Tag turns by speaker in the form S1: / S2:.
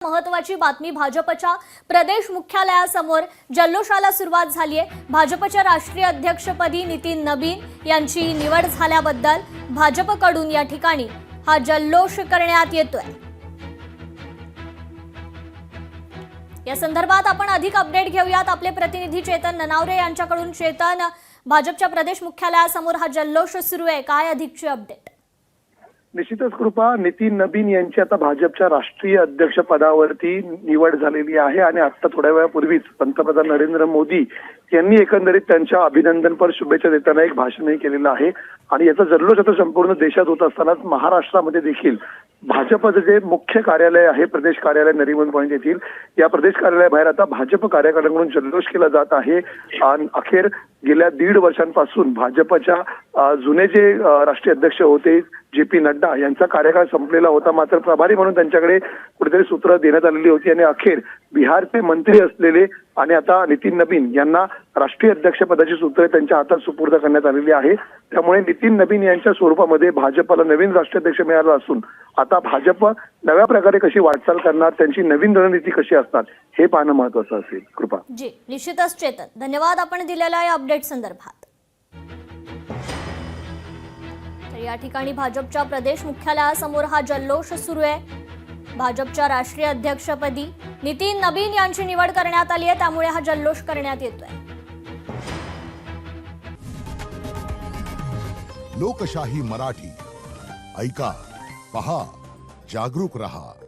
S1: महत्त्वाची बातमी भाजपच्या प्रदेश मुख्यालयासमोर जल्लोषाला सुरुवात झाली आहे। भाजपच्या राष्ट्रीय अध्यक्षपदी नितीन नबीन यांची निवड झाल्याबद्दल भाजपकडून या ठिकाणी हा जल्लोष करण्यात येतोय। या संदर्भात आपण अधिक अपडेट घेऊयात आपले प्रतिनिधी चेतन ननावरे यांच्याकडून। चेतन, भाजपच्या प्रदेश मुख्यालयासमोर हा जल्लोष सुरू आहे, काय अधिकची अपडेट?
S2: निश्चितच कृपा, नितीन नबीन यांची आता भाजपच्या राष्ट्रीय अध्यक्ष पदावरती निवड झालेली आहे आणि आता थोड्या वेळापूर्वीच पंतप्रधान नरेंद्र मोदी यांनी एकंदरीत त्यांच्या अभिनंदनपर शुभेच्छा देताना एक भाषणही केलेलं आहे आणि याचा जल्लोष आता संपूर्ण देशात होत असतानाच महाराष्ट्रामध्ये देखील भाजपचं जे मुख्य कार्यालय आहे, प्रदेश कार्यालय नरिमन पॉइंट येथील, या प्रदेश कार्यालयाबाहेर आता भाजप कार्यकर्त्यांकडून जल्लोष केला जात आहे। आणि अखेर गेल्या 1.5 वर्षांपासून भाजपच्या जुने जे राष्ट्रीय अध्यक्ष होते जे.पी. नड्डा यांचा कार्यकाळ संपलेला होता, मात्र प्रभारी म्हणून त्यांच्याकडे कुठेतरी सूत्र देण्यात आलेली होती आणि अखेर बिहारचे मंत्री असलेले आणि आता नितीन नबीन यांना राष्ट्रीय अध्यक्षपदाची सूत्रे त्यांच्या हातात सुपूर्द करण्यात आलेली आहे। त्यामुळे नितीन नबीन यांच्या स्वरूपामध्ये भाजपला नवीन राष्ट्रीय अध्यक्ष मिळाला असून आता भाजप नव्या प्रकारे कशी वाटचाल करणार, त्यांची नवीन रणनीती कशी असणार हे पाहणं महत्त्वाचं असेल। कृपा
S1: जी, निश्चितच चेतन, धन्यवाद आपण दिलेल्या या अपडेट संदर्भात। या ठिकाणी भाजपच्या प्रदेश मुख्यालयासमोर हा जल्लोष सुरू आहे। भाजपच्या राष्ट्रीय अध्यक्षपदी नितीन नबीन यांची निवड करण्यात आली आहे, त्यामुळे हा जल्लोष करण्यात येतोय।
S3: लोकशाही मराठी ऐका, पहा, जागरूक रहा।